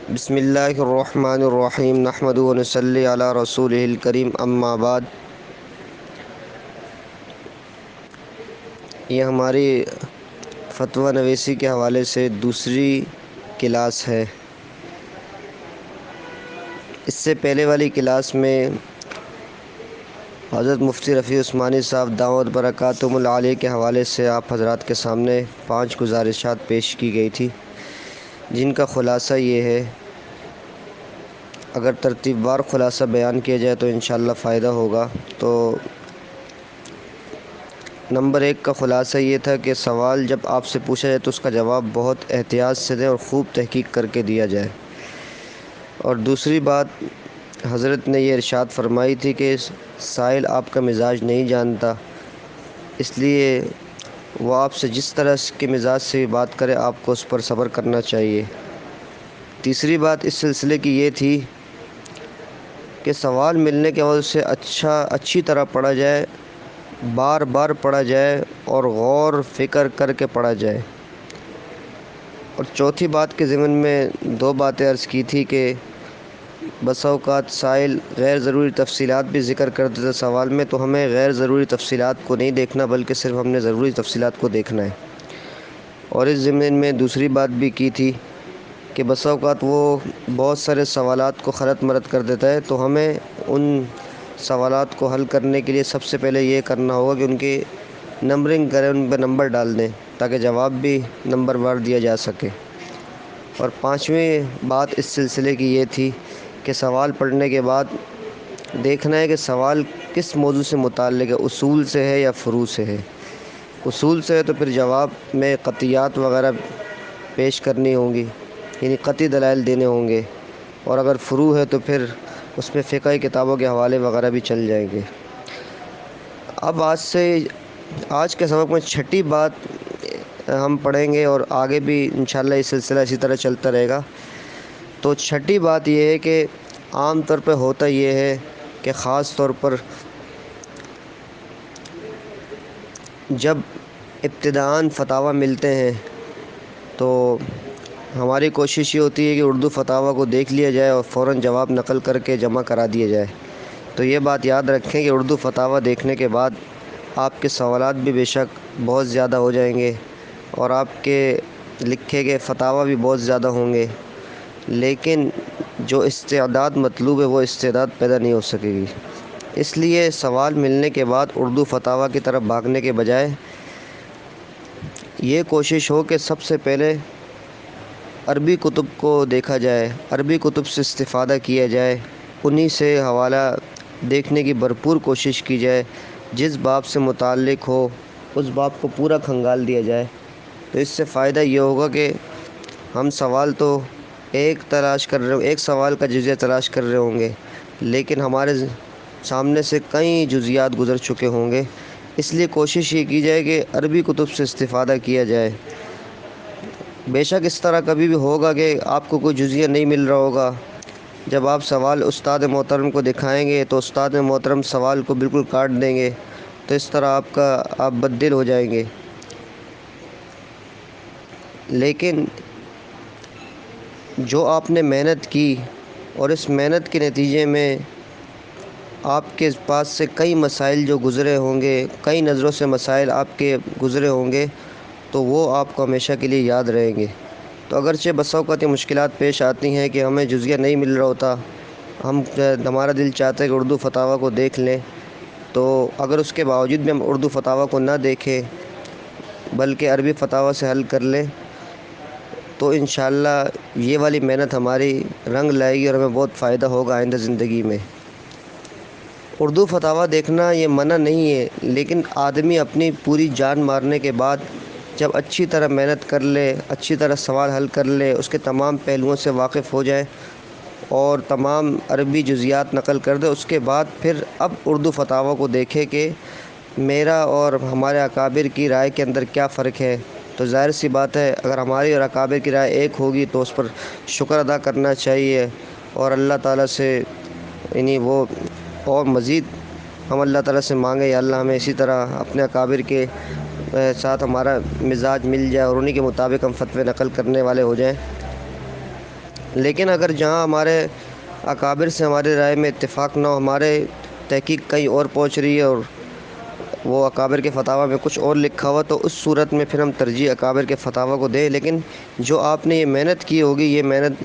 بسم اللہ الرحمن الرحیم نحمد و نصلی علی رسول الکریم اما بعد۔ یہ ہماری فتویٰ نویسی کے حوالے سے دوسری کلاس ہے۔ اس سے پہلے والی کلاس میں حضرت مفتی رفیع عثمانی صاحب دعوت برکاتہم العالیہ کے حوالے سے آپ حضرات کے سامنے 5 گزارشات پیش کی گئی تھی، جن کا خلاصہ یہ ہے، اگر ترتیب وار خلاصہ بیان کیا جائے تو انشاءاللہ فائدہ ہوگا۔ تو نمبر 1 کا خلاصہ یہ تھا کہ سوال جب آپ سے پوچھا جائے تو اس کا جواب بہت احتیاط سے دیں اور خوب تحقیق کر کے دیا جائے۔ اور دوسری بات، حضرت نے یہ ارشاد فرمائی تھی کہ سائل آپ کا مزاج نہیں جانتا، اس لیے وہ آپ سے جس طرح کے مزاج سے بات کرے آپ کو اس پر صبر کرنا چاہیے۔ تیسری بات اس سلسلے کی یہ تھی کہ سوال ملنے کے بعد اسے اچھی طرح پڑھا جائے، بار بار پڑھا جائے اور غور فکر کر کے پڑھا جائے۔ اور چوتھی بات کے ضمن میں 2 باتیں عرض کی تھی کہ بسا اوقات سائل غیر ضروری تفصیلات بھی ذکر کر دیتا سوال میں، تو ہمیں غیر ضروری تفصیلات کو نہیں دیکھنا بلکہ صرف ہم نے ضروری تفصیلات کو دیکھنا ہے۔ اور اس ضمن میں دوسری بات بھی کی تھی کہ بسا اوقات وہ بہت سارے سوالات کو خلط مرت کر دیتا ہے، تو ہمیں ان سوالات کو حل کرنے کے لیے سب سے پہلے یہ کرنا ہوگا کہ ان کی نمبرنگ کریں، ان پہ نمبر ڈال دیں تاکہ جواب بھی نمبر وار دیا جا سکے۔ اور 5ویں بات اس سلسلے کی یہ تھی کہ سوال پڑھنے کے بعد دیکھنا ہے کہ سوال کس موضوع سے متعلق ہے، اصول سے ہے یا فروع سے ہے۔ اصول سے ہے تو پھر جواب میں قطعیات وغیرہ پیش کرنی ہوں گی، یعنی قطعی دلائل دینے ہوں گے، اور اگر فروع ہے تو پھر اس میں فقہی کتابوں کے حوالے وغیرہ بھی چل جائیں گے۔ اب آج کے سبق میں 6ٹھی بات ہم پڑھیں گے اور آگے بھی انشاءاللہ یہ سلسلہ اسی طرح چلتا رہے گا۔ تو 6ٹھی بات یہ ہے کہ عام طور پہ ہوتا یہ ہے کہ خاص طور پر جب ابتداءً فتاویٰ ملتے ہیں تو ہماری کوشش یہ ہوتی ہے کہ اردو فتاویٰ کو دیکھ لیا جائے اور فوراً جواب نقل کر کے جمع کرا دیا جائے۔ تو یہ بات یاد رکھیں کہ اردو فتاویٰ دیکھنے کے بعد آپ کے سوالات بھی بے شک بہت زیادہ ہو جائیں گے اور آپ کے لکھے گئے فتاویٰ بھی بہت زیادہ ہوں گے، لیکن جو استعداد مطلوب ہے وہ استعداد پیدا نہیں ہو سکے گی۔ اس لیے سوال ملنے کے بعد اردو فتاویٰ کی طرف بھاگنے کے بجائے یہ کوشش ہو کہ سب سے پہلے عربی کتب کو دیکھا جائے، عربی کتب سے استفادہ کیا جائے، انہی سے حوالہ دیکھنے کی بھرپور کوشش کی جائے، جس باب سے متعلق ہو اس باب کو پورا کھنگال دیا جائے۔ تو اس سے فائدہ یہ ہوگا کہ ہم سوال تو ایک سوال کا جزیہ تلاش کر رہے ہوں گے، لیکن ہمارے سامنے سے کئی جزیات گزر چکے ہوں گے۔ اس لیے کوشش یہ کی جائے کہ عربی کتب سے استفادہ کیا جائے۔ بے شک اس طرح کبھی بھی ہوگا کہ آپ کو کوئی جزیہ نہیں مل رہا ہوگا، جب آپ سوال استاد محترم کو دکھائیں گے تو استاد محترم سوال کو بالکل کاٹ دیں گے، تو اس طرح آپ بددل ہو جائیں گے۔ لیکن جو آپ نے محنت کی اور اس محنت کے نتیجے میں آپ کے پاس سے کئی مسائل جو گزرے ہوں گے، کئی نظروں سے مسائل آپ کے گزرے ہوں گے، تو وہ آپ کو ہمیشہ کے لیے یاد رہیں گے۔ تو اگرچہ بسا اوقات یہ مشکلات پیش آتی ہیں کہ ہمیں جزیہ نہیں مل رہا ہوتا، ہمارا دل چاہتا ہے کہ اردو فتاویٰ کو دیکھ لیں، تو اگر اس کے باوجود بھی ہم اردو فتاویٰ کو نہ دیکھیں بلکہ عربی فتاویٰ سے حل کر لیں تو انشاءاللہ یہ والی محنت ہماری رنگ لائے گی اور ہمیں بہت فائدہ ہوگا آئندہ زندگی میں۔ اردو فتاویٰ دیکھنا یہ منع نہیں ہے، لیکن آدمی اپنی پوری جان مارنے کے بعد جب اچھی طرح محنت کر لے، اچھی طرح سوال حل کر لے، اس کے تمام پہلوؤں سے واقف ہو جائے اور تمام عربی جزیات نقل کر دے، اس کے بعد پھر اب اردو فتاویٰ کو دیکھے کہ میرا اور ہمارے اکابر کی رائے کے اندر کیا فرق ہے۔ تو ظاہر سی بات ہے اگر ہماری اور اکابر کی رائے ایک ہوگی تو اس پر شکر ادا کرنا چاہیے اور اللہ تعالیٰ سے وہ اور مزید ہم اللہ تعالیٰ سے مانگے، یا اللہ ہمیں اسی طرح اپنے اکابر کے ساتھ ہمارا مزاج مل جائے اور انہی کے مطابق ہم فتوے نقل کرنے والے ہو جائیں۔ لیکن اگر جہاں ہمارے اکابر سے ہماری رائے میں اتفاق نہ ہو، ہمارے تحقیق کہیں اور پہنچ رہی ہے اور وہ اکابر کے فتاویٰ میں کچھ اور لکھا ہوا، تو اس صورت میں پھر ہم ترجیح اکابر کے فتاویٰ کو دیں۔ لیکن جو آپ نے یہ محنت کی ہوگی، یہ محنت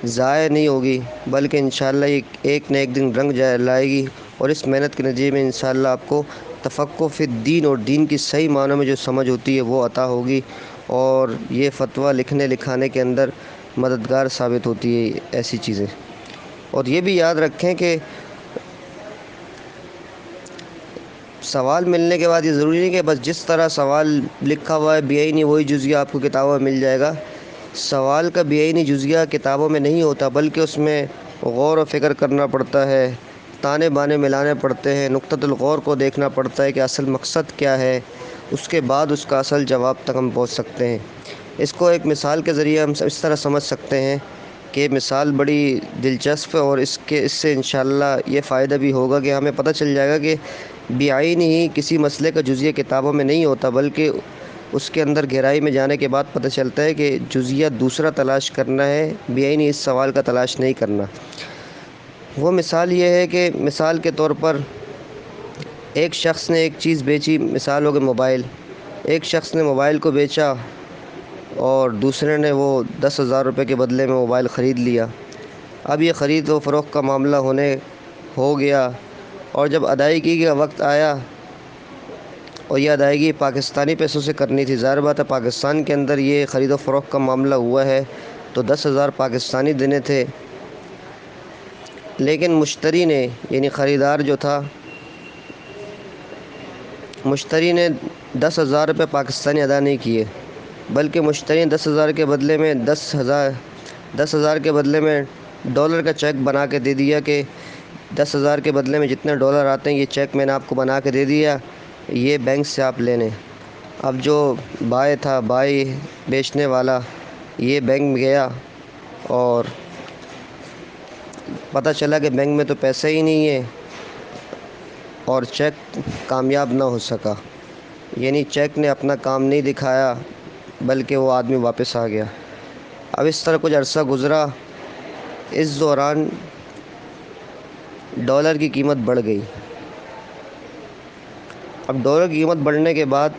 ضائع نہیں ہوگی، بلکہ انشاءاللہ یہ ایک نہ ایک دن رنگ لائے گی، اور اس محنت کے نتیجے میں انشاءاللہ آپ کو تفقہ فی الدین اور دین کی صحیح معنوں میں جو سمجھ ہوتی ہے وہ عطا ہوگی، اور یہ فتویٰ لکھنے لکھانے کے اندر مددگار ثابت ہوتی ہے ایسی چیزیں۔ اور یہ بھی یاد رکھیں کہ سوال ملنے کے بعد یہ ضروری نہیں کہ بس جس طرح سوال لکھا ہوا ہے بیعینی وہی جزیہ آپ کو کتابوں میں مل جائے گا۔ سوال کا بیعینی جزیہ کتابوں میں نہیں ہوتا، بلکہ اس میں غور و فکر کرنا پڑتا ہے، تانے بانے ملانے پڑتے ہیں، نقطۃ الغور کو دیکھنا پڑتا ہے کہ اصل مقصد کیا ہے، اس کے بعد اس کا اصل جواب تک ہم پہنچ سکتے ہیں۔ اس کو ایک مثال کے ذریعے ہم اس طرح سمجھ سکتے ہیں کہ مثال بڑی دلچسپ ہے، اور اس سے انشاءاللہ یہ فائدہ بھی ہوگا کہ ہمیں پتہ چل جائے گا کہ بعین ہی کسی مسئلے کا جزیہ کتابوں میں نہیں ہوتا، بلکہ اس کے اندر گہرائی میں جانے کے بعد پتہ چلتا ہے کہ جزیہ دوسرا تلاش کرنا ہے، بعین اس سوال کا تلاش نہیں کرنا۔ وہ مثال یہ ہے کہ مثال کے طور پر ایک شخص نے ایک چیز بیچی، مثال ہو گئی موبائل، ایک شخص نے موبائل کو بیچا اور دوسرے نے وہ 10,000 روپے کے بدلے میں موبائل خرید لیا۔ اب یہ خرید و فروخت کا معاملہ ہو گیا، اور جب ادائیگی کا وقت آیا، اور یہ ادائیگی پاکستانی پیسوں سے کرنی تھی، ظاہر بات ہے پاکستان کے اندر یہ خرید و فروخت کا معاملہ ہوا ہے تو 10,000 پاکستانی دینے تھے، لیکن مشتری نے یعنی خریدار جو تھا، مشتری نے 10,000 روپے پاکستانی ادا نہیں کیے، بلکہ مشتری نے 10,000 کے بدلے میں 10,000 کے بدلے میں ڈالر کا چیک بنا کے دے دیا کہ 10,000 کے بدلے میں جتنے ڈالر آتے ہیں یہ چیک میں نے آپ کو بنا کے دے دیا، یہ بینک سے آپ لے لیں۔ اب جو بائی بیچنے والا، یہ بینک میں گیا اور پتہ چلا کہ بینک میں تو پیسے ہی نہیں ہے، اور چیک کامیاب نہ ہو سکا، یعنی چیک نے اپنا کام نہیں دکھایا، بلکہ وہ آدمی واپس آ گیا۔ اب اس طرح کچھ عرصہ گزرا، اس دوران ڈالر کی قیمت بڑھ گئی۔ اب ڈالر کی قیمت بڑھنے کے بعد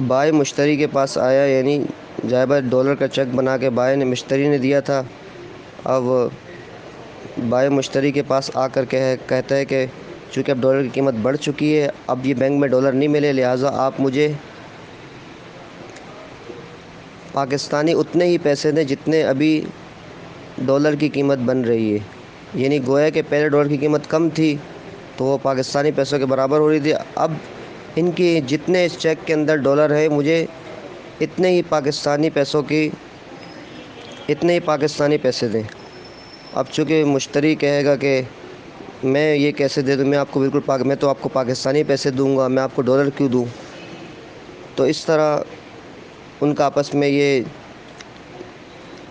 بائی مشتری کے پاس آیا، یعنی جائبہ ڈالر کا چیک بنا کے بائی نے مشتری نے دیا تھا۔ اب بائی مشتری کے پاس آ کر کہتا ہے کہ چونکہ اب ڈالر کی قیمت بڑھ چکی ہے، اب یہ بینک میں ڈالر نہیں ملے، لہٰذا آپ مجھے پاکستانی اتنے ہی پیسے دیں جتنے ابھی ڈالر کی قیمت بن رہی ہے، یعنی گویا کہ پہلے ڈالر کی قیمت کم تھی تو وہ پاکستانی پیسوں کے برابر ہو رہی تھی، اب ان کی جتنے اس چیک کے اندر ڈالر ہے مجھے اتنے ہی پاکستانی پیسے دیں۔ اب چونکہ مشتری کہے گا کہ میں یہ کیسے دے دوں، میں تو آپ کو پاکستانی پیسے دوں گا، میں آپ کو ڈالر کیوں دوں؟ تو اس طرح ان کا آپس میں یہ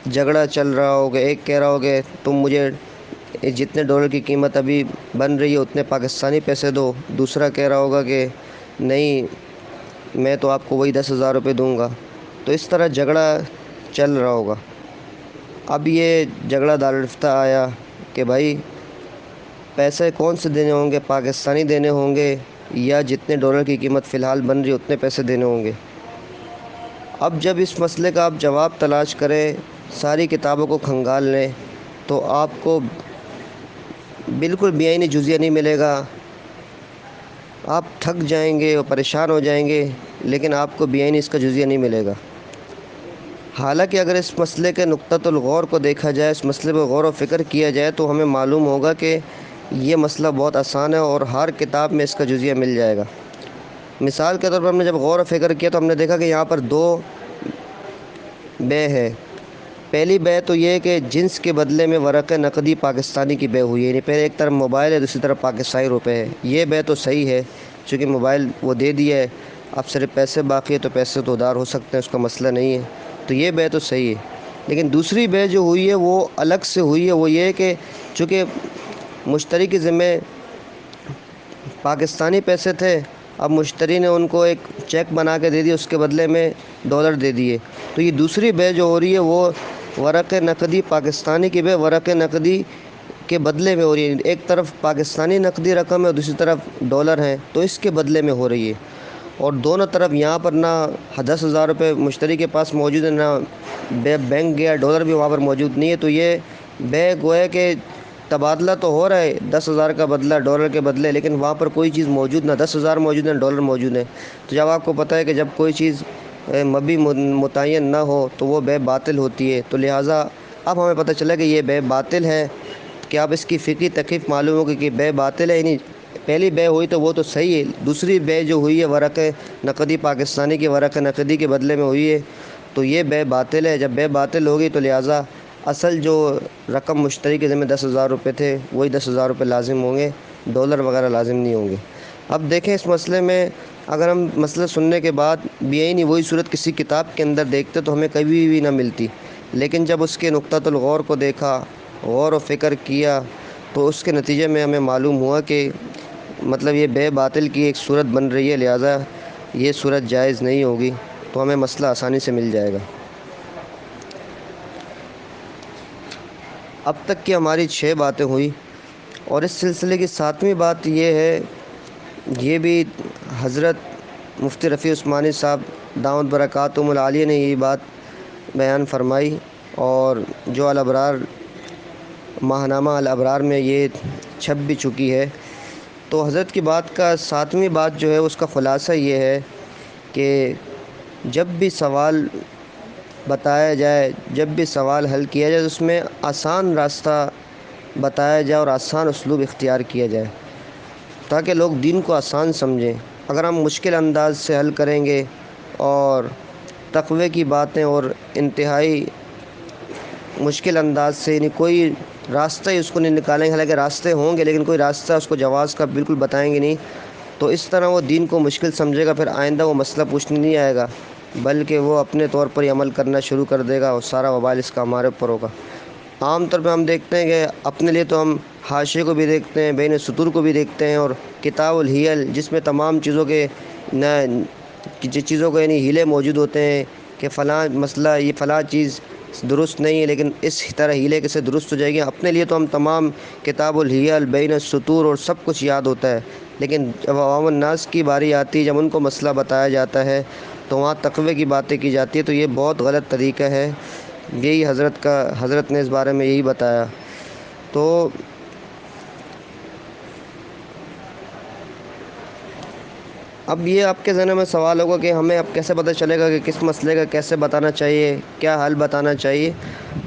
جھگڑا چل رہا ہوگا، ایک کہہ رہا ہوگا تم مجھے جتنے ڈالر کی قیمت ابھی بن رہی ہے اتنے پاکستانی پیسے دو، دوسرا کہہ رہا ہوگا کہ نہیں میں تو آپ کو وہی 10,000 روپے دوں گا۔ تو اس طرح جھگڑا چل رہا ہوگا۔ اب یہ جھگڑا دارالفتہ آیا کہ بھائی پیسے کون سے دینے ہوں گے، پاکستانی دینے ہوں گے یا جتنے ڈالر کی قیمت فی الحال بن رہی ہے اتنے پیسے دینے ہوں گے۔ اب جب اس مسئلے کا آپ جواب تلاش کریں، ساری کتابوں کو کھنگال لیں، تو آپ کو بالکل بعینی جزیہ نہیں ملے گا، آپ تھک جائیں گے اور پریشان ہو جائیں گے، لیکن آپ کو بعینی اس کا جزیہ نہیں ملے گا۔ حالانکہ اگر اس مسئلے کے نقطۃ الغور کو دیکھا جائے، اس مسئلے پہ غور و فکر کیا جائے، تو ہمیں معلوم ہوگا کہ یہ مسئلہ بہت آسان ہے اور ہر کتاب میں اس کا جزیہ مل جائے گا۔ مثال کے طور پر ہم نے جب غور و فکر کیا تو ہم نے دیکھا کہ یہاں پر 2 بے ہے۔ پہلی بے تو یہ کہ جنس کے بدلے میں ورق نقدی پاکستانی کی بے ہوئی ہے، یعنی پہلے ایک طرف موبائل ہے دوسری طرف پاکستانی روپے ہے، یہ بے تو صحیح ہے، چونکہ موبائل وہ دے دیا ہے، اب صرف پیسے باقی ہے تو پیسے تو ادھار ہو سکتے ہیں، اس کا مسئلہ نہیں ہے، تو یہ بے تو صحیح ہے۔ لیکن دوسری بے جو ہوئی ہے وہ الگ سے ہوئی ہے، وہ یہ کہ چونکہ مشتری کے ذمہ پاکستانی پیسے تھے اب مشتری نے ان کو ایک چیک بنا کے دے دیا، اس کے بدلے میں ڈالر دے دیے، تو یہ دوسری بے جو ہو رہی ہے وہ ورق نقدی پاکستانی کی بے ورق نقدی کے بدلے میں ہو رہی ہے۔ ایک طرف پاکستانی نقدی رقم ہے اور دوسری طرف ڈالر ہے، تو اس کے بدلے میں ہو رہی ہے، اور دونوں طرف یہاں پر نہ 10,000 روپے مشتری کے پاس موجود ہے، نہ بینک گیا ڈالر بھی وہاں پر موجود نہیں ہے، تو یہ بے گویا کہ تبادلہ تو ہو رہا ہے 10,000 کا بدلہ ڈالر کے بدلے، لیکن وہاں پر کوئی چیز موجود نہ 10,000 موجود ہے نہ ڈالر موجود ہے۔ تو جب آپ کو پتہ ہے کہ جب کوئی چیز مبی متعین نہ ہو تو وہ بے باطل ہوتی ہے، تو لہٰذا اب ہمیں پتہ چلا کہ یہ بے باطل ہے کہ اب اس کی فقہی تکلیف معلوم ہوگی کہ بے باطل ہے، یعنی پہلی بے ہوئی تو وہ تو صحیح ہے، دوسری بے جو ہوئی ہے ورق نقدی پاکستانی کی ورق نقدی کے بدلے میں ہوئی ہے تو یہ بے باطل ہے۔ جب بے باطل ہوگی تو لہٰذا اصل جو رقم مشتری کے ذمہ 10,000 روپے تھے وہی 10,000 روپے لازم ہوں گے، ڈالر وغیرہ لازم نہیں ہوں گے۔ اب دیکھیں اس مسئلے میں اگر ہم مسئلہ سننے کے بعد بھی یہی نہیں وہی صورت کسی کتاب کے اندر دیکھتے تو ہمیں کبھی بھی نہ ملتی، لیکن جب اس کے نقطۃ الغور کو دیکھا، غور و فکر کیا، تو اس کے نتیجے میں ہمیں معلوم ہوا کہ مطلب یہ بے باطل کی ایک صورت بن رہی ہے، لہٰذا یہ صورت جائز نہیں ہوگی، تو ہمیں مسئلہ آسانی سے مل جائے گا۔ اب تک کی ہماری 6 باتیں ہوئی، اور اس سلسلے کی 7ویں بات یہ ہے، یہ بھی حضرت مفتی رفیع عثمانی صاحب دامت برکاتہم العالیہ نے یہ بات بیان فرمائی، اور جو الابرار ماہنامہ الابرار میں یہ چھپ بھی چکی ہے۔ تو حضرت کی بات کا 7ویں بات جو ہے اس کا خلاصہ یہ ہے کہ جب بھی سوال بتایا جائے، جب بھی سوال حل کیا جائے، تو اس میں آسان راستہ بتایا جائے اور آسان اسلوب اختیار کیا جائے تاکہ لوگ دین کو آسان سمجھیں۔ اگر ہم مشکل انداز سے حل کریں گے اور تقوی کی باتیں اور انتہائی مشکل انداز سے، یعنی کوئی راستہ ہی اس کو نہیں نکالیں گے، حالانکہ راستے ہوں گے لیکن کوئی راستہ اس کو جواز کا بالکل بتائیں گے نہیں، تو اس طرح وہ دین کو مشکل سمجھے گا، پھر آئندہ وہ مسئلہ پوچھنے نہیں آئے گا، بلکہ وہ اپنے طور پر ہی عمل کرنا شروع کر دے گا اور سارا وبال اس کا ہمارے اوپر ہوگا۔ عام طور پہ ہم دیکھتے ہیں کہ اپنے لیے تو ہم حاشیے کو بھی دیکھتے ہیں، بین سطور کو بھی دیکھتے ہیں، اور کتاب الحیل جس میں تمام چیزوں کے چیزوں کو یعنی ہیلے موجود ہوتے ہیں کہ فلاں مسئلہ یہ فلاں چیز درست نہیں ہے لیکن اس طرح ہیلے کے سے درست ہو جائے گی۔ اپنے لیے تو ہم تمام کتاب الحیل بین السطور اور سب کچھ یاد ہوتا ہے، لیکن جب عوام الناس کی باری آتی ہے، جب ان کو مسئلہ بتایا جاتا ہے تو وہاں تقوی کی باتیں کی جاتی ہے، تو یہ بہت غلط طریقہ ہے۔ یہی حضرت نے اس بارے میں یہی بتایا۔ تو اب یہ آپ کے ذہن میں سوال ہوگا کہ ہمیں اب کیسے پتہ چلے گا کہ کس مسئلے کا کیسے بتانا چاہیے، کیا حل بتانا چاہیے؟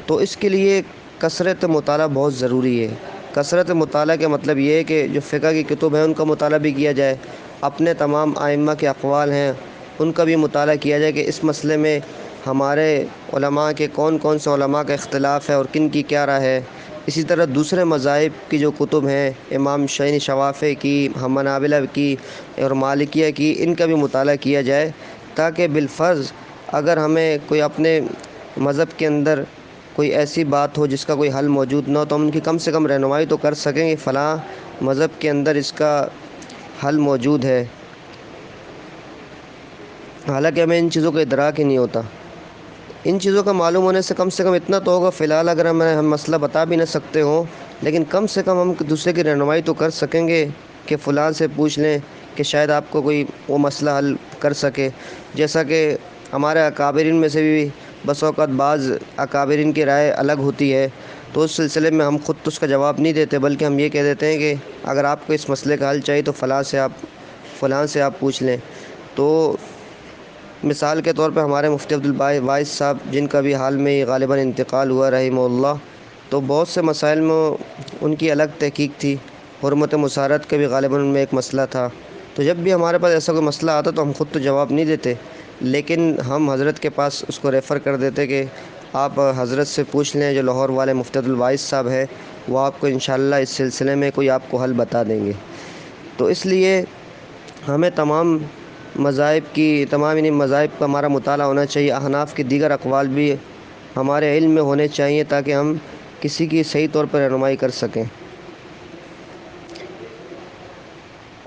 تو اس کے لیے کثرت مطالعہ بہت ضروری ہے۔ کثرت مطالعہ کا مطلب یہ ہے کہ جو فقہ کی کتب ہیں ان کا مطالعہ بھی کیا جائے، اپنے تمام ائمہ کے اقوال ہیں ان کا بھی مطالعہ کیا جائے کہ اس مسئلے میں ہمارے علماء کے کون کون سے علماء کا اختلاف ہے اور کن کی کیا رائے ہے۔ اسی طرح دوسرے مذاہب کی جو کتب ہیں، امام شافعی کی، حنابلہ کی اور مالکیہ کی، ان کا بھی مطالعہ کیا جائے تاکہ بالفرض اگر ہمیں کوئی اپنے مذہب کے اندر کوئی ایسی بات ہو جس کا کوئی حل موجود نہ ہو تو ہم ان کی کم سے کم رہنمائی تو کر سکیں کہ فلاں مذہب کے اندر اس کا حل موجود ہے، حالانکہ ہمیں ان چیزوں کا ادراک ہی نہیں ہوتا۔ ان چیزوں کا معلوم ہونے سے کم اتنا تو ہوگا، فی الحال اگر ہم مسئلہ بتا بھی نہ سکتے ہوں لیکن کم سے کم ہم دوسرے کی رہنمائی تو کر سکیں گے کہ فلاں سے پوچھ لیں کہ شاید آپ کو کوئی وہ مسئلہ حل کر سکے۔ جیسا کہ ہمارے اکابرین میں سے بھی بس اوقات بعض اکابرین کی رائے الگ ہوتی ہے، تو اس سلسلے میں ہم خود تو اس کا جواب نہیں دیتے بلکہ ہم یہ کہہ دیتے ہیں کہ اگر آپ کو اس مسئلے کا حل چاہیے تو فلاں سے آپ پوچھ لیں۔ تو مثال کے طور پہ ہمارے مفتی عبدالوائس صاحب جن کا بھی حال میں غالباً انتقال ہوا رحمہ اللہ، تو بہت سے مسائل میں ان کی الگ تحقیق تھی، حرمت مسارت کا بھی غالباً ان میں ایک مسئلہ تھا۔ تو جب بھی ہمارے پاس ایسا کوئی مسئلہ آتا تو ہم خود تو جواب نہیں دیتے لیکن ہم حضرت کے پاس اس کو ریفر کر دیتے کہ آپ حضرت سے پوچھ لیں، جو لاہور والے مفتی عبدالوائس صاحب ہیں وہ آپ کو انشاءاللہ اس سلسلے میں کوئی آپ کو حل بتا دیں گے۔ تو اس لیے ہمیں تمام مذاہب کا ہمارا مطالعہ ہونا چاہیے، احناف کے دیگر اقوال بھی ہمارے علم میں ہونے چاہیے تاکہ ہم کسی کی صحیح طور پر رہنمائی کر سکیں۔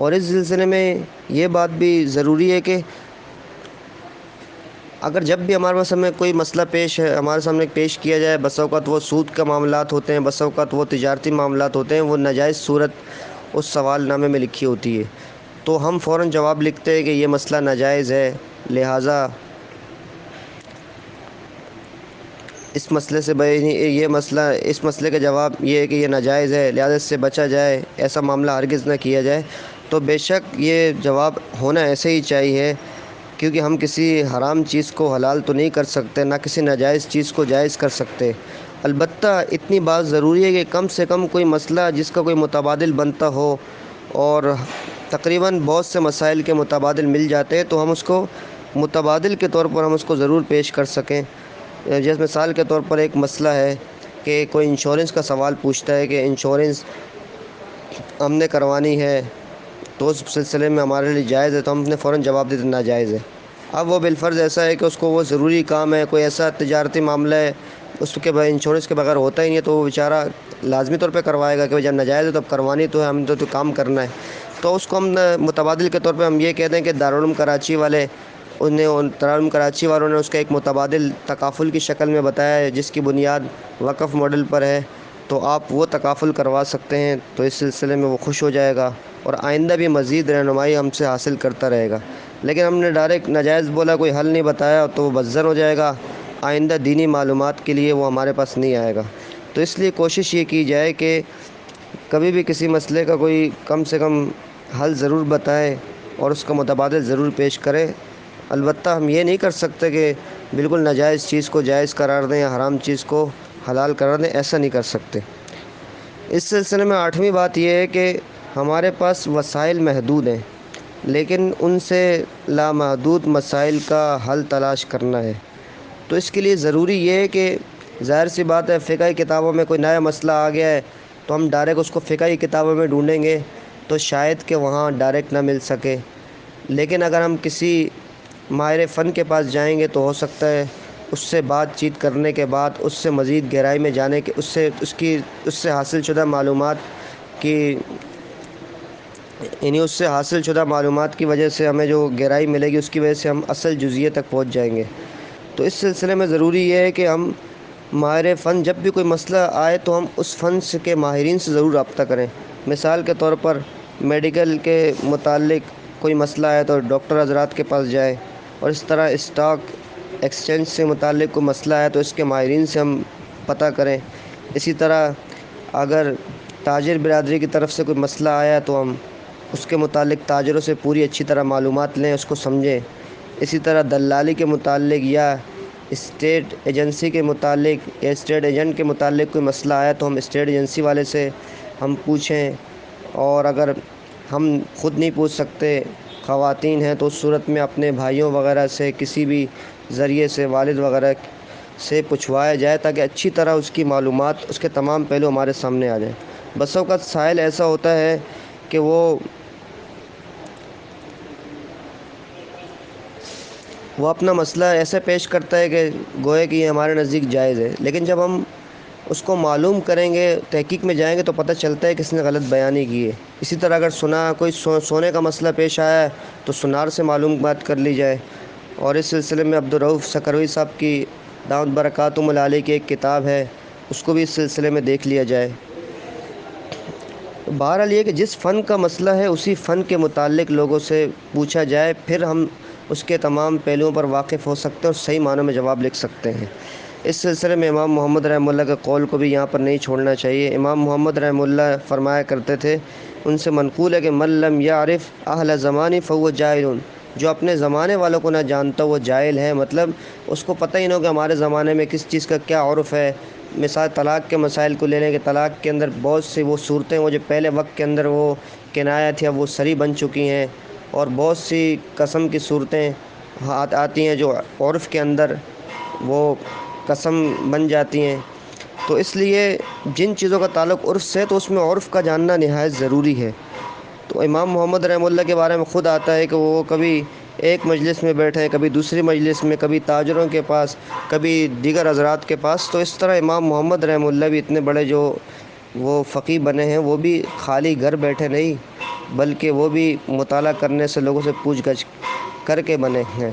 اور اس سلسلے میں یہ بات بھی ضروری ہے کہ اگر جب بھی ہمارے پاس ہمیں کوئی مسئلہ ہمارے سامنے پیش کیا جائے، بس اوقات وہ سود کا معاملات ہوتے ہیں، بس اوقات وہ تجارتی معاملات ہوتے ہیں، وہ ناجائز صورت اس سوال نامے میں لکھی ہوتی ہے، تو ہم فوراً جواب لکھتے ہیں کہ یہ مسئلہ ناجائز ہے، لہٰذا اس مسئلے سے اس مسئلے کا جواب یہ ہے کہ یہ ناجائز ہے، لہٰذا اس سے بچا جائے، ایسا معاملہ ہرگز نہ کیا جائے۔ تو بے شک یہ جواب ہونا ایسے ہی چاہیے، کیونکہ ہم کسی حرام چیز کو حلال تو نہیں کر سکتے، نہ کسی ناجائز چیز کو جائز کر سکتے۔ البتہ اتنی بات ضروری ہے کہ کم سے کم کوئی مسئلہ جس کا کوئی متبادل بنتا ہو، اور تقریباً بہت سے مسائل کے متبادل مل جاتے ہیں، تو ہم اس کو متبادل کے طور پر ہم اس کو ضرور پیش کر سکیں۔ جیسے مثال کے طور پر ایک مسئلہ ہے کہ کوئی انشورنس کا سوال پوچھتا ہے کہ انشورنس ہم نے کروانی ہے، تو اس سلسلے میں ہمارے لیے جائز ہے، تو ہم نے فوراً جواب دے دینا ناجائز ہے۔ اب وہ بالفرض ایسا ہے کہ اس کو وہ ضروری کام ہے، کوئی ایسا تجارتی معاملہ ہے اس کے انشورنس کے بغیر ہوتا ہی نہیں ہے، تو وہ بیچارہ لازمی طور پہ کروائے گا کہ جب ناجائز ہے تو اب کروانی تو ہے، ہم تو کام کرنا ہے۔ تو اس کو ہم متبادل کے طور پہ ہم یہ کہتے ہیں کہ دارالعلوم کراچی والوں نے اس کا ایک متبادل تکافل کی شکل میں بتایا ہے، جس کی بنیاد وقف ماڈل پر ہے، تو آپ وہ تکافل کروا سکتے ہیں، تو اس سلسلے میں وہ خوش ہو جائے گا اور آئندہ بھی مزید رہنمائی ہم سے حاصل کرتا رہے گا۔ لیکن ہم نے ڈائریکٹ ناجائز بولا، کوئی حل نہیں بتایا، تو وہ بدزن ہو جائے گا، آئندہ دینی معلومات کے لیے وہ ہمارے پاس نہیں آئے گا۔ تو اس لیے کوشش یہ کی جائے کہ کبھی بھی کسی مسئلے کا کوئی کم سے کم حل ضرور بتائے اور اس کا متبادل ضرور پیش کرے۔ البتہ ہم یہ نہیں کر سکتے کہ بالکل ناجائز چیز کو جائز قرار دیں یا حرام چیز کو حلال قرار دیں، ایسا نہیں کر سکتے۔ اس سلسلے میں 8ویں بات یہ ہے کہ ہمارے پاس وسائل محدود ہیں، لیکن ان سے لامحدود مسائل کا حل تلاش کرنا ہے۔ تو اس کے لیے ضروری یہ ہے کہ ظاہر سی بات ہے، فقہی کتابوں میں کوئی نیا مسئلہ آ گیا ہے تو ہم ڈائریکٹ اس کو فقہی کتابوں میں ڈھونڈیں گے تو شاید کہ وہاں ڈائریکٹ نہ مل سکے، لیکن اگر ہم کسی ماہر فن کے پاس جائیں گے تو ہو سکتا ہے اس سے بات چیت کرنے کے بعد اس سے مزید گہرائی میں جانے کے اس سے حاصل شدہ معلومات کی وجہ سے ہمیں جو گہرائی ملے گی، اس کی وجہ سے ہم اصل جزئیے تک پہنچ جائیں گے۔ تو اس سلسلے میں ضروری یہ ہے کہ ہم ماہر فن جب بھی کوئی مسئلہ آئے تو ہم اس فن کے ماہرین سے ضرور رابطہ کریں۔ مثال کے طور پر میڈیکل کے متعلق کوئی مسئلہ ہے تو ڈاکٹر حضرات کے پاس جائیں، اور اس طرح اسٹاک ایکسچینج سے متعلق کوئی مسئلہ ہے تو اس کے ماہرین سے ہم پتہ کریں۔ اسی طرح اگر تاجر برادری کی طرف سے کوئی مسئلہ آیا تو ہم اس کے متعلق تاجروں سے پوری اچھی طرح معلومات لیں، اس کو سمجھیں۔ اسی طرح دلالی کے متعلق یا اسٹیٹ ایجنسی کے متعلق یا اسٹیٹ ایجنٹ کے متعلق کوئی مسئلہ آیا تو ہم اسٹیٹ ایجنسی والے سے ہم پوچھیں، اور اگر ہم خود نہیں پوچھ سکتے، خواتین ہیں، تو اس صورت میں اپنے بھائیوں وغیرہ سے کسی بھی ذریعے سے، والد وغیرہ سے پوچھوایا جائے تاکہ اچھی طرح اس کی معلومات، اس کے تمام پہلو ہمارے سامنے آ جائیں۔ بس اوقات سائل ایسا ہوتا ہے کہ وہ اپنا مسئلہ ایسے پیش کرتا ہے کہ گویا کہ یہ ہمارے نزدیک جائز ہے، لیکن جب ہم اس کو معلوم کریں گے، تحقیق میں جائیں گے تو پتہ چلتا ہے کہ اس نے غلط بیانی کی ہے۔ اسی طرح اگر کوئی سونے کا مسئلہ پیش آیا ہے تو سونار سے معلومات کر لی جائے۔ اور اس سلسلے میں عبدالرؤف سکروی صاحب کی دامت برکاتہم العالی کی ایک کتاب ہے، اس کو بھی اس سلسلے میں دیکھ لیا جائے۔ بہرحال یہ کہ جس فن کا مسئلہ ہے اسی فن کے متعلق لوگوں سے پوچھا جائے، پھر ہم اس کے تمام پہلوؤں پر واقف ہو سکتے ہیں اور صحیح معنوں میں جواب لکھ سکتے ہیں۔ اس سلسلے میں امام محمد رحمہ اللہ کے قول کو بھی یہاں پر نہیں چھوڑنا چاہیے۔ امام محمد رحمہ اللہ فرمایا کرتے تھے، ان سے منقول ہے کہ من لم یعرف اہل زمانی فهو جاہل، جو اپنے زمانے والوں کو نہ جانتا وہ جاہل ہے، مطلب اس کو پتہ ہی نہ ہو کہ ہمارے زمانے میں کس چیز کا کیا عرف ہے۔ مثال طلاق کے مسائل کو لے لیں کہ طلاق کے اندر بہت سی وہ صورتیں وہ جو پہلے وقت کے اندر وہ کنایا تھی، اب وہ صریح بن چکی ہیں، اور بہت سی قسم کی صورتیں آتی ہیں جو عرف کے اندر وہ قسم بن جاتی ہیں۔ تو اس لیے جن چیزوں کا تعلق عرف سے ہے تو اس میں عرف کا جاننا نہایت ضروری ہے۔ تو امام محمد رحمہ اللہ کے بارے میں خود آتا ہے کہ وہ کبھی ایک مجلس میں بیٹھے، کبھی دوسری مجلس میں، کبھی تاجروں کے پاس، کبھی دیگر حضرات کے پاس۔ تو اس طرح امام محمد رحمہ اللہ بھی اتنے بڑے جو وہ فقیہ بنے ہیں، وہ بھی خالی گھر بیٹھے نہیں، بلکہ وہ بھی مطالعہ کرنے سے، لوگوں سے پوچھ گچھ کر کے بنے ہیں۔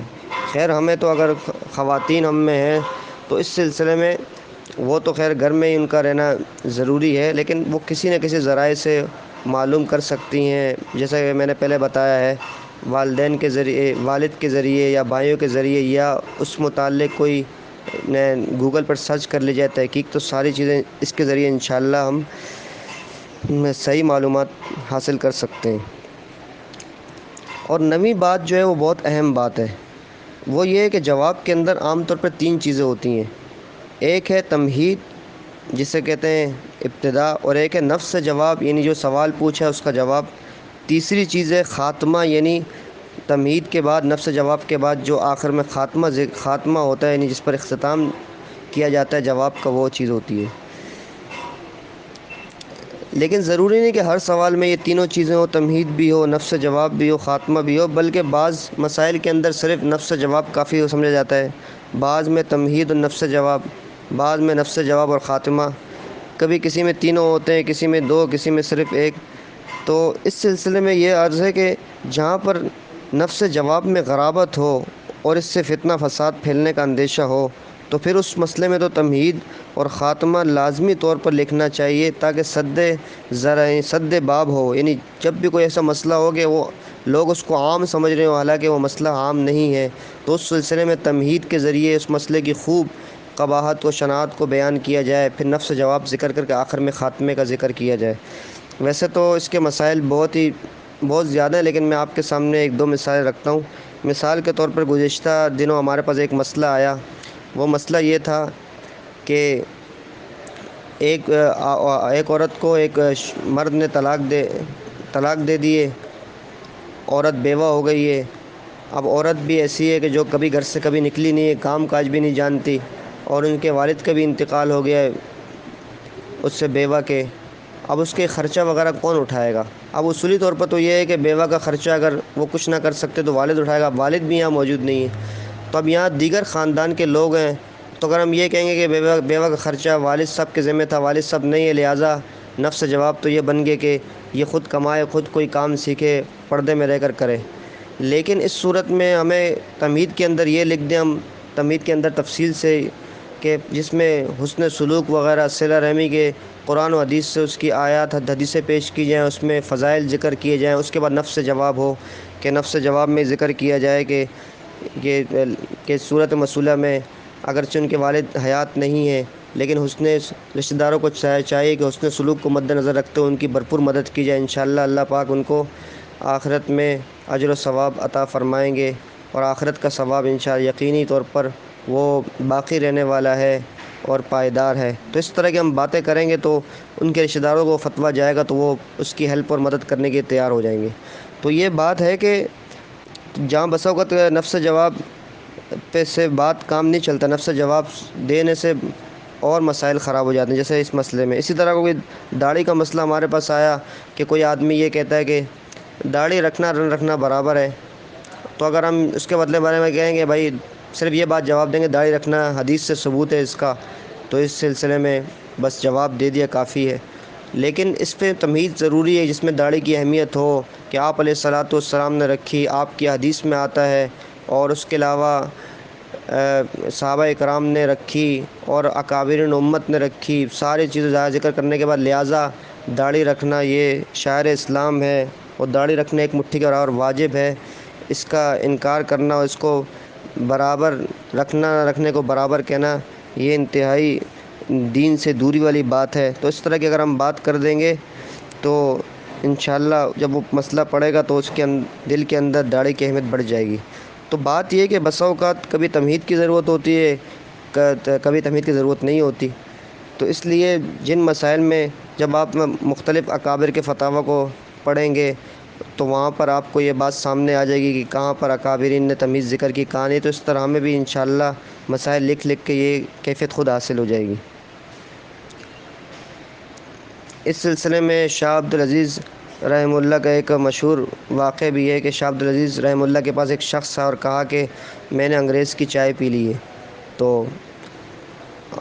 خیر ہمیں تو اگر خواتین ہم میں ہیں تو اس سلسلے میں وہ تو خیر گھر میں ہی ان کا رہنا ضروری ہے، لیکن وہ کسی نہ کسی ذرائع سے معلوم کر سکتی ہیں، جیسا کہ میں نے پہلے بتایا ہے، والدین کے ذریعے، والد کے ذریعے یا بھائیوں کے ذریعے، یا اس متعلق کوئی گوگل پر سرچ کر لی جائے تحقیق، تو ساری چیزیں اس کے ذریعے انشاءاللہ ہم صحیح معلومات حاصل کر سکتے ہیں۔ اور نویں بات جو ہے وہ بہت اہم بات ہے، وہ یہ ہے کہ جواب کے اندر عام طور پر 3 چیزیں ہوتی ہیں۔ ایک ہے تمہید جسے کہتے ہیں ابتدا، اور ایک ہے نفس جواب یعنی جو سوال پوچھا اس کا جواب۔ تیسری چیز ہے خاتمہ، یعنی تمہید کے بعد، نفس جواب کے بعد جو آخر میں خاتمہ ہوتا ہے، یعنی جس پر اختتام کیا جاتا ہے جواب کا، وہ چیز ہوتی ہے۔ لیکن ضروری نہیں کہ ہر سوال میں یہ تینوں چیزیں ہو، تمہید بھی ہو، نفس جواب بھی ہو، خاتمہ بھی ہو، بلکہ بعض مسائل کے اندر صرف نفس جواب کافی ہو سمجھا جاتا ہے، بعض میں تمہید اور نفس جواب، بعض میں نفس جواب اور خاتمہ، کبھی کسی میں تینوں ہوتے ہیں، کسی میں 2، کسی میں صرف 1۔ تو اس سلسلے میں یہ عرض ہے کہ جہاں پر نفس جواب میں غرابت ہو اور اس سے فتنہ فساد پھیلنے کا اندیشہ ہو، تو پھر اس مسئلے میں تو تمہید اور خاتمہ لازمی طور پر لکھنا چاہیے، تاکہ سد باب ہو، یعنی جب بھی کوئی ایسا مسئلہ ہو کہ وہ لوگ اس کو عام سمجھ رہے ہوں حالانکہ وہ مسئلہ عام نہیں ہے، تو اس سلسلے میں تمہید کے ذریعے اس مسئلے کی خوب قباحت و شناعت کو بیان کیا جائے، پھر نفس جواب ذکر کر کے آخر میں خاتمے کا ذکر کیا جائے۔ ویسے تو اس کے مسائل بہت زیادہ ہیں، لیکن میں آپ کے سامنے 1-2 مثالیں رکھتا ہوں۔ مثال کے طور پر گزشتہ دنوں ہمارے پاس ایک مسئلہ آیا، وہ مسئلہ یہ تھا کہ ایک عورت کو ایک مرد نے طلاق دے دیے، عورت بیوہ ہو گئی ہے۔ اب عورت بھی ایسی ہے کہ جو کبھی گھر سے کبھی نکلی نہیں ہے، کام کاج بھی نہیں جانتی، اور ان کے والد کا بھی انتقال ہو گیا ہے اس سے بیوہ کے۔ اب اس کے خرچہ وغیرہ کون اٹھائے گا؟ اب اصولی طور پر تو یہ ہے کہ بیوہ کا خرچہ اگر وہ کچھ نہ کر سکتے تو والد اٹھائے گا، والد بھی یہاں موجود نہیں ہے، تو اب یہاں دیگر خاندان کے لوگ ہیں، تو اگر ہم یہ کہیں گے کہ بیوہ کا خرچہ والد صاحب کے ذمہ تھا، والد صاحب نہیں ہے، لہٰذا نفس جواب تو یہ بن گئے کہ یہ خود کمائے، خود کوئی کام سیکھے، پردے میں رہ کر کرے۔ لیکن اس صورت میں ہمیں تمہید کے اندر یہ لکھ دیں، ہم تمہید کے اندر تفصیل سے، کہ جس میں حسن سلوک وغیرہ، صلہ رحمی کے قرآن و حدیث سے اس کی آیات حدیثیں پیش کی جائیں، اس میں فضائل ذکر کیے جائیں، اس کے بعد نفس جواب ہو کہ نفس جواب میں ذکر کیا جائے کہ صورت مسئلہ میں اگرچہ ان کے والد حیات نہیں ہیں، لیکن رشتہ داروں کو چاہیے کہ حسن سلوک کو مد نظر رکھتے ہوئے ان کی بھرپور مدد کی جائے۔ انشاءاللہ اللہ پاک ان کو آخرت میں اجر و ثواب عطا فرمائیں گے، اور آخرت کا ثواب انشاءاللہ یقینی طور پر وہ باقی رہنے والا ہے اور پائیدار ہے۔ تو اس طرح کی ہم باتیں کریں گے تو ان کے رشتہ داروں کو فتویٰ جائے گا تو وہ اس کی ہیلپ اور مدد کرنے کے تیار ہو جائیں گے۔ تو یہ بات ہے کہ جہاں بسا اوقات نفس جواب پہ سے بات کام نہیں چلتا، نفس جواب دینے سے اور مسائل خراب ہو جاتے ہیں، جیسے اس مسئلے میں۔ اسی طرح کوئی داڑھی کا مسئلہ ہمارے پاس آیا کہ کوئی آدمی یہ کہتا ہے کہ داڑھی رکھنا نہ رکھنا برابر ہے، تو اگر ہم اس کے بارے میں کہیں گے بھائی صرف یہ بات جواب دیں گے داڑھی رکھنا حدیث سے ثبوت ہے اس کا، تو اس سلسلے میں بس جواب دے دیا کافی ہے۔ لیکن اس پہ تمہید ضروری ہے، جس میں داڑھی کی اہمیت ہو کہ آپ علیہ الصلاۃ والسلام نے رکھی، آپ کی حدیث میں آتا ہے، اور اس کے علاوہ صحابہ اکرام نے رکھی اور اکابرین امت نے رکھی، ساری چیزیں ذکر کرنے کے بعد لہٰذا داڑھی رکھنا یہ شعائر اسلام ہے، اور داڑھی رکھنا ایک مٹھی کے برابر واجب ہے۔ اس کا انکار کرنا اور اس کو برابر رکھنا نہ رکھنے کو برابر کہنا، یہ انتہائی دین سے دوری والی بات ہے۔ تو اس طرح کی اگر ہم بات کر دیں گے تو انشاءاللہ جب وہ مسئلہ پڑے گا تو اس کے دل کے اندر داڑھی کی اہمیت بڑھ جائے گی۔ تو بات یہ ہے کہ بسا اوقات کبھی تمہید کی ضرورت ہوتی ہے، کبھی تمہید کی ضرورت نہیں ہوتی۔ تو اس لیے جن مسائل میں جب آپ مختلف اکابر کے فتاویٰ کو پڑھیں گے تو وہاں پر آپ کو یہ بات سامنے آ جائے گی کہ کہاں پر اکابرین نے تمیز ذکر کی، کہاں نہیں۔ تو اس طرح ہمیں بھی انشاءاللہ مسائل لکھ کے یہ کیفیت خود حاصل ہو جائے گی۔ اس سلسلے میں شاہ عبدالعزیز رحمہ اللہ کا ایک مشہور واقعہ بھی ہے کہ شاہ عبدالعزیز رحمہ اللہ کے پاس ایک شخص تھا اور کہا کہ میں نے انگریز کی چائے پی لی ہے۔ تو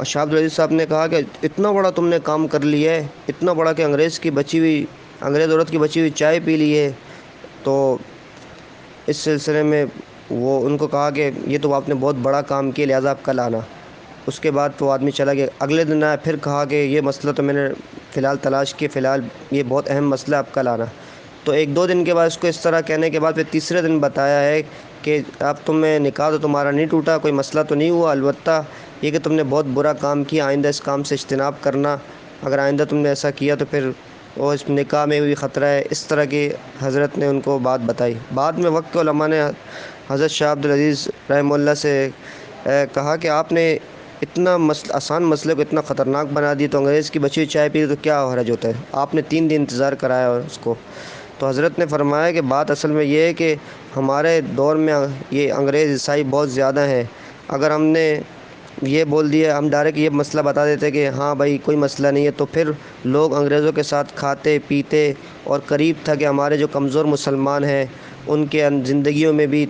شاہ عبدالعزیز صاحب نے کہا کہ اتنا بڑا تم نے کام کر لیا ہے، اتنا بڑا کہ انگریز کی بچی ہوئی انگریز عورت کی بچی ہوئی چائے پی لی ہے۔ تو اس سلسلے میں وہ ان کو کہا کہ یہ تو آپ نے بہت بڑا کام کیا، لہٰذا آپ کل آنا۔ اس کے بعد وہ آدمی چلا گیا۔ اگلے دن آیا، پھر کہا کہ یہ مسئلہ تو میں نے فی الحال تلاش کیا، فی الحال یہ بہت اہم مسئلہ ہے، آپ کل آنا۔ تو ایک دو دن کے بعد اس کو اس طرح کہنے کے بعد پھر تیسرے دن بتایا ہے کہ اب تمہیں نکاح تو تمہارا نہیں ٹوٹا، کوئی مسئلہ تو نہیں ہوا، البتہ یہ کہ تم نے بہت برا کام کیا، آئندہ اس کام سے اجتناب کرنا، اگر آئندہ تم نے ایسا کیا تو پھر وہ اس نکاح میں بھی خطرہ ہے۔ اس طرح کی حضرت نے ان کو بات بتائی۔ بعد میں وقت کے علماء نے حضرت شاہ عبدالعزیز رحمہ اللہ سے کہا کہ آپ نے اتنا آسان مسئلے کو اتنا خطرناک بنا دی، تو انگریز کی بچی ہوئی چائے پی تو کیا حرج ہوتا ہے، آپ نے 3 دن انتظار کرایا اس کو۔ تو حضرت نے فرمایا کہ بات اصل میں یہ ہے کہ ہمارے دور میں یہ انگریز عیسائی بہت زیادہ ہیں، اگر ہم نے یہ بول دیا، ہم ڈائریکٹ یہ مسئلہ بتا دیتے کہ ہاں بھائی کوئی مسئلہ نہیں ہے، تو پھر لوگ انگریزوں کے ساتھ کھاتے پیتے، اور قریب تھا کہ ہمارے جو کمزور مسلمان ہیں ان کے زندگیوں میں بھی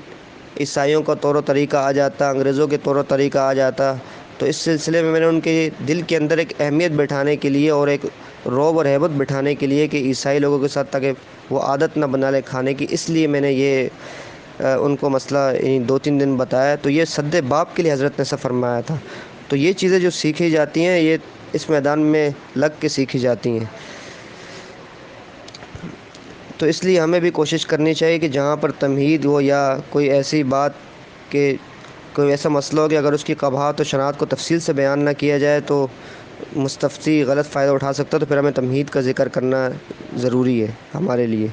عیسائیوں کا طور و طریقہ آ جاتا، انگریزوں کے طور و طریقہ آ جاتا۔ تو اس سلسلے میں نے ان کے دل کے اندر ایک اہمیت بٹھانے کے لیے اور ایک رعب اور ہیبت بٹھانے کے لیے کہ عیسائی لوگوں کے ساتھ تاکہ وہ عادت نہ بنا لے کھانے کی، اس لیے میں نے یہ ان کو مسئلہ 2-3 دن بتایا۔ تو یہ سد باب کے لیے حضرت نے ایسا فرمایا تھا۔ تو یہ چیزیں جو سیکھی جاتی ہیں یہ اس میدان میں لگ کے سیکھی جاتی ہیں۔ تو اس لیے ہمیں بھی کوشش کرنی چاہیے کہ جہاں پر تمہید ہو یا کوئی ایسی بات کہ کوئی ایسا مسئلہ ہو کہ اگر اس کی قباحت و شناعت کو تفصیل سے بیان نہ کیا جائے تو مستفتی غلط فائدہ اٹھا سکتا ہے، تو پھر ہمیں تمہید کا ذکر کرنا ضروری ہے ہمارے لیے۔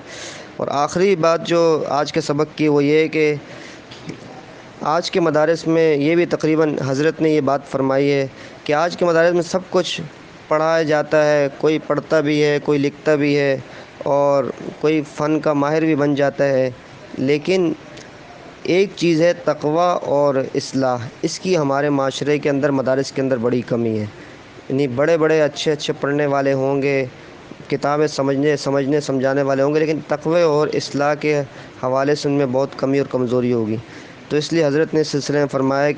اور آخری بات جو آج کے سبق کی وہ یہ ہے کہ آج کے مدارس میں یہ بھی تقریباً حضرت نے یہ بات فرمائی ہے کہ آج کے مدارس میں سب کچھ پڑھایا جاتا ہے، کوئی پڑھتا بھی ہے، کوئی لکھتا بھی ہے، اور کوئی فن کا ماہر بھی بن جاتا ہے، لیکن ایک چیز ہے تقویٰ اور اصلاح، اس کی ہمارے معاشرے کے اندر مدارس کے اندر بڑی کمی ہے۔ یعنی بڑے بڑے اچھے پڑھنے والے ہوں گے، کتابیں سمجھنے سمجھانے والے ہوں گے، لیکن تقوی اور اصلاح کے حوالے سے ان میں بہت کمی اور کمزوری ہوگی۔ تو اس لیے حضرت نے اس سلسلے میں فرمایا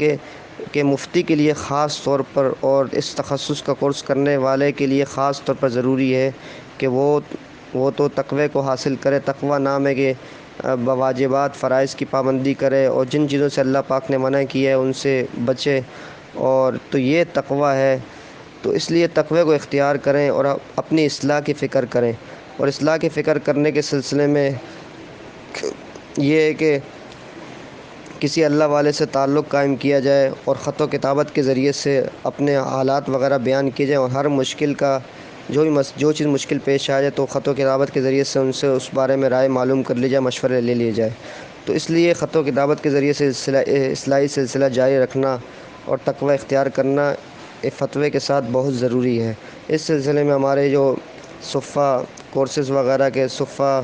کہ مفتی کے لیے خاص طور پر اور اس تخصص کا کورس کرنے والے کے لیے خاص طور پر ضروری ہے کہ وہ تو تقوی کو حاصل کرے۔ تقوی نام ہے کہ واجبات فرائض کی پابندی کرے اور جن چیزوں سے اللہ پاک نے منع کیا ہے ان سے بچے، اور تو یہ تقوی ہے۔ تو اس لیے تقوی کو اختیار کریں اور اپنی اصلاح کی فکر کریں، اور اصلاح کی فکر کرنے کے سلسلے میں یہ ہے کہ کسی اللہ والے سے تعلق قائم کیا جائے اور خط و کتابت کے ذریعے سے اپنے حالات وغیرہ بیان کیے جائیں، اور ہر مشکل کا جو چیز مشکل پیش آ جائے تو خط و کتابت کے ذریعے سے ان سے اس بارے میں رائے معلوم کر لی جائے، مشورے لے لیے جائے۔ تو اس لیے خط و کتابت کے ذریعے سے اصلاحی سلسلہ جاری رکھنا اور تقوی اختیار کرنا فتوے کے ساتھ بہت ضروری ہے۔ اس سلسلے میں ہمارے جو صفہ کورسز وغیرہ کے صفہ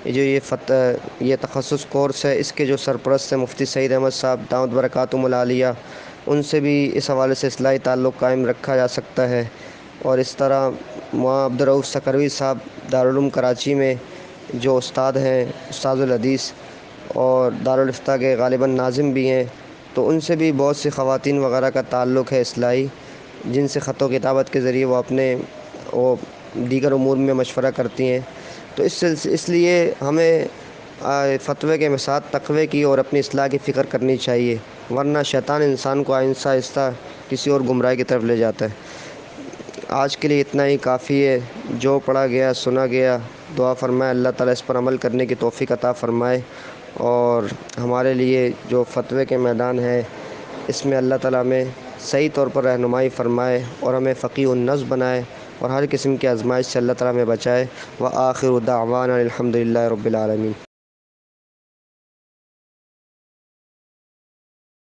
جو یہ تخصص کورس ہے، اس کے جو سرپرست ہیں مفتی سعید احمد صاحب دامت برکاتہم العالیہ، ان سے بھی اس حوالے سے اصلاحی تعلق قائم رکھا جا سکتا ہے۔ اور اس طرح مولانا عبدالرؤف سکروی صاحب دارالعلوم کراچی میں جو استاد ہیں، استاد الحدیث اور دارالافتاء کے غالباً ناظم بھی ہیں، تو ان سے بھی بہت سی خواتین وغیرہ کا تعلق ہے اصلاحی، جن سے خط و کتابت کے ذریعے وہ دیگر امور میں مشورہ کرتی ہیں۔ تو اس لیے ہمیں فتوے کے ساتھ تقوی کی اور اپنی اصلاح کی فکر کرنی چاہیے، ورنہ شیطان انسان کو آہستہ آہستہ کسی اور گمراہی کی طرف لے جاتا ہے۔ آج کے لیے اتنا ہی کافی ہے۔ جو پڑھا گیا سنا گیا دعا فرمائے اللہ تعالیٰ اس پر عمل کرنے کی توفیق عطا فرمائے، اور ہمارے لیے جو فتوے کے میدان ہے اس میں اللہ تعالیٰ ہمیں صحیح طور پر رہنمائی فرمائے اور ہمیں فقیہ النفس بنائے، اور ہر قسم کی آزمائش سے اللہ تعالیٰ ہمیں بچائے۔ وآخر دعوانا الحمد للہ رب العالمین۔